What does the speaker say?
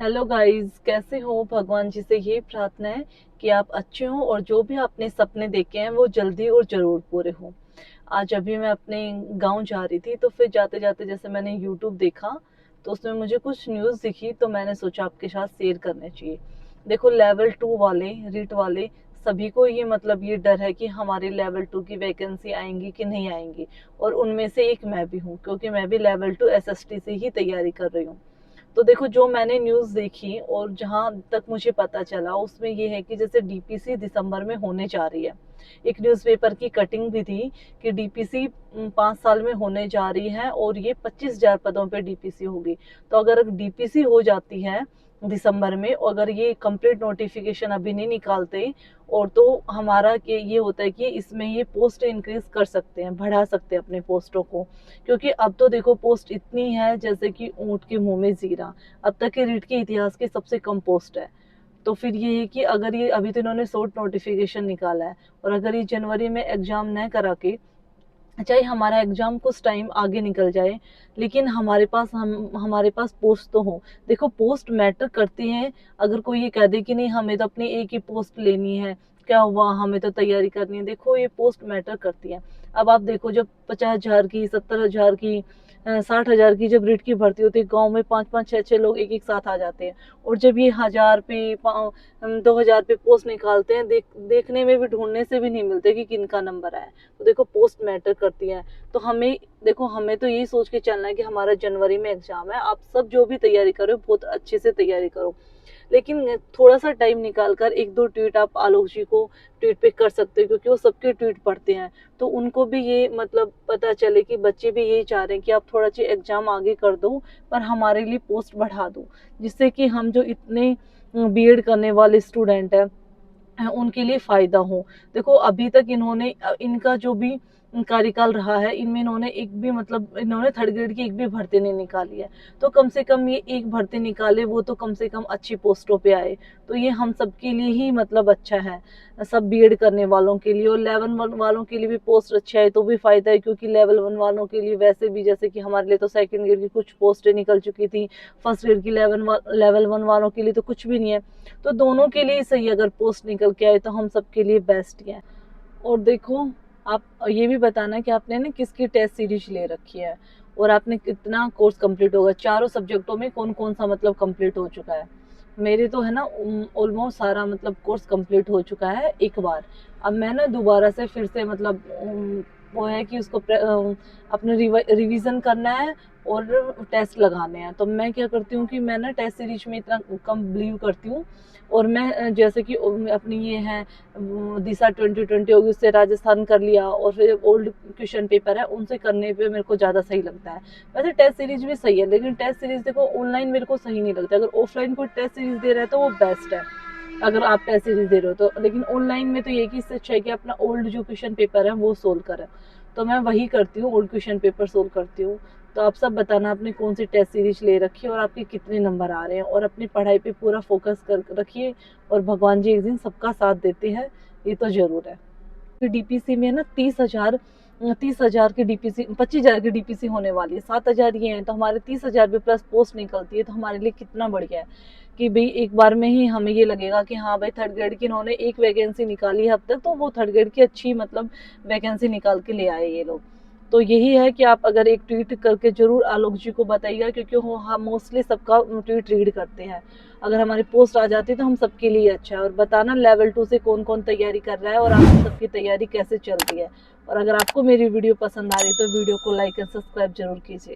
Hello guys, कैसे हो। भगवान जी से ये प्रार्थना है कि आप अच्छे हो और जो भी आपने सपने देखे हैं वो जल्दी और जरूर पूरे हो। आज अभी मैं अपने गांव जा रही थी, तो फिर जाते जाते जैसे मैंने यूट्यूब देखा, तो उसमें मुझे कुछ न्यूज़ दिखी, तो मैंने सोचा आपके साथ शेयर करने चाहिए। देखो, लेवल 2 वाले, रीट वाले, सभी को ये ये डर है कि हमारी लेवल 2 की वैकेंसी आएंगी कि नहीं आएंगी। और उनमें से एक मैं भी हूँ, क्योंकि मैं भी लेवल 2 एसएसटी से ही तैयारी कर रही हूँ। तो देखो, जो मैंने न्यूज़ देखी और जहां तक मुझे पता चला, उसमें ये है कि जैसे डीपीसी दिसंबर में होने जा रही है। एक न्यूज़पेपर की कटिंग भी थी कि डीपीसी 5 साल में होने जा रही है और ये 25,000 पदों पे डीपीसी होगी। तो अगर डीपीसी हो जाती है दिसंबर में, और अगर ये कंप्लीट नोटिफिकेशन अभी नहीं निकालते, और तो हमारा ये होता है कि इसमें ये पोस्ट इंक्रीज कर सकते हैं, बढ़ा सकते हैं अपने पोस्टों को। क्योंकि अब तो देखो, पोस्ट इतनी है जैसे कि ऊंट के मुंह में जीरा। अब तक के रीट के इतिहास की सबसे कम पोस्ट है। तो फिर ये है कि अगर ये अभी तो इन्होंने शॉर्ट नोटिफिकेशन निकाला है, और अगर ये जनवरी में एग्जाम न करा के, चाहे हमारा एग्जाम कुछ टाइम आगे निकल जाए, लेकिन हमारे पास पोस्ट तो हो। देखो, पोस्ट मैटर करती है। अगर कोई ये कह दे कि नहीं, हमें तो अपनी एक ही पोस्ट लेनी है, क्या हुआ, हमें तो तैयारी करनी है। देखो, ये पोस्ट मैटर करती है। अब आप देखो, जब 50,000 की, 70,000 की, 60,000 की जब रीट की भर्ती होती है, गांव में 5-5, 6-6 लोग एक एक साथ आ जाते हैं। और जब ये 1,000 पे, 2,000 पे पोस्ट निकालते हैं, देखने में भी, ढूंढने से भी नहीं मिलते कि किनका नंबर आया। तो देखो, पोस्ट मैटर करती है। तो हमें देखो, हमें तो यही सोच के चलना है कि हमारा जनवरी में एग्जाम है। आप सब जो भी तैयारी करो, बहुत अच्छे से तैयारी करो। लेकिन थोड़ा सा टाइम निकाल कर एक दो ट्वीट आप आलोक जी को ट्वीट पे कर सकते हो, क्योंकि वो सबके ट्वीट पढ़ते हैं। तो उनको भी ये पता चले कि बच्चे भी यही चाह रहे हैं कि आप थोड़ा सा एग्जाम आगे कर दो, पर हमारे लिए पोस्ट बढ़ा दो, जिससे कि हम जो इतने बीएड करने वाले स्टूडेंट है, उनके लिए फायदा हो। देखो, अभी तक इन्होंने इनका जो भी कार्यकाल रहा है, इनमें इन्होंने थर्ड ग्रेड की एक भी भर्ती नहीं निकाली है। तो कम से कम ये एक भर्ती निकाले, वो तो कम से कम अच्छी पोस्टों पे आए। तो ये हम सबके लिए ही अच्छा है, सब बीएड करने वालों के लिए। और लेवल 1 वालों के लिए भी पोस्ट अच्छा है, तो भी फायदा है, क्योंकि लेवल 1 वालों के लिए वैसे भी, जैसे कि हमारे लिए तो सेकंड ग्रेड की कुछ पोस्टें निकल चुकी थी, फर्स्ट ग्रेड की लेवल 1 वालों के लिए तो कुछ भी नहीं है। तो दोनों के लिए सही, अगर पोस्ट निकल के आए तो हम सबके लिए बेस्ट ही है। और देखो, आप ये भी बताना कि आपने ना किसकी टेस्ट सीरीज ले रखी है, और आपने कितना कोर्स कंप्लीट होगा, चारों सब्जेक्टों में कौन कौन सा कंप्लीट हो चुका है। मेरे तो है ना, ऑलमोस्ट सारा कोर्स कंप्लीट हो चुका है एक बार। अब मैं ना दोबारा से फिर से वो है कि उसको अपने रिवीजन करना है और टेस्ट लगाने हैं। तो मैं क्या करती हूँ कि मैं ना टेस्ट सीरीज में इतना कम बिलीव करती हूँ। और मैं जैसे कि अपनी ये है दिशा 2020 होगी, उससे राजस्थान कर लिया, और फिर ओल्ड क्वेश्चन पेपर है, उनसे करने पे मेरे को ज़्यादा सही लगता है। वैसे टेस्ट सीरीज भी सही है, लेकिन टेस्ट सीरीज देखो, ऑनलाइन मेरे को सही नहीं लगता। अगर ऑफलाइन कोई टेस्ट सीरीज दे रहा है तो वो बेस्ट है, अगर आप टेस्ट सीरीज दे रहे हो तो। लेकिन ऑनलाइन में तो ये कि इससे अच्छा है कि अपना ओल्ड जो क्वेश्चन पेपर है वो सोल्व करें। तो मैं वही करती हूँ, ओल्ड क्वेश्चन पेपर सोल्व करती हूँ। तो आप सब बताना आपने कौन सी टेस्ट सीरीज ले रखी है और आपके कितने नंबर आ रहे हैं, और अपनी पढ़ाई पे पूरा फोकस कर रखिए। और भगवान जी एक दिन सबका साथ देते हैं, ये तो जरूर है। डीपीसी में ना 30,000 की डीपीसी, 25,000 की डीपीसी होने वाली है। 7,000 ये है, तो हमारे 30,000 भी प्लस पोस्ट निकलती है, तो हमारे लिए कितना बढ़िया है कि भाई एक बार में ही हमें ये लगेगा कि हाँ भाई, थर्ड ग्रेड की इन्होंने एक वैकेंसी निकाली है अब तक, तो वो थर्ड ग्रेड की अच्छी वैकेंसी निकाल के ले आए ये लोग। तो यही है कि आप अगर एक ट्वीट करके जरूर आलोक जी को बताइएगा, क्योंकि वो हम मोस्टली सबका ट्वीट रीड करते हैं। अगर हमारी पोस्ट आ जाती है तो हम सबके लिए अच्छा है। और बताना लेवल 2 से कौन कौन तैयारी कर रहा है, और आप सबकी तैयारी कैसे चल रही है। और अगर आपको मेरी वीडियो पसंद आ रही है तो वीडियो को लाइक एंड सब्सक्राइब जरूर कीजिए।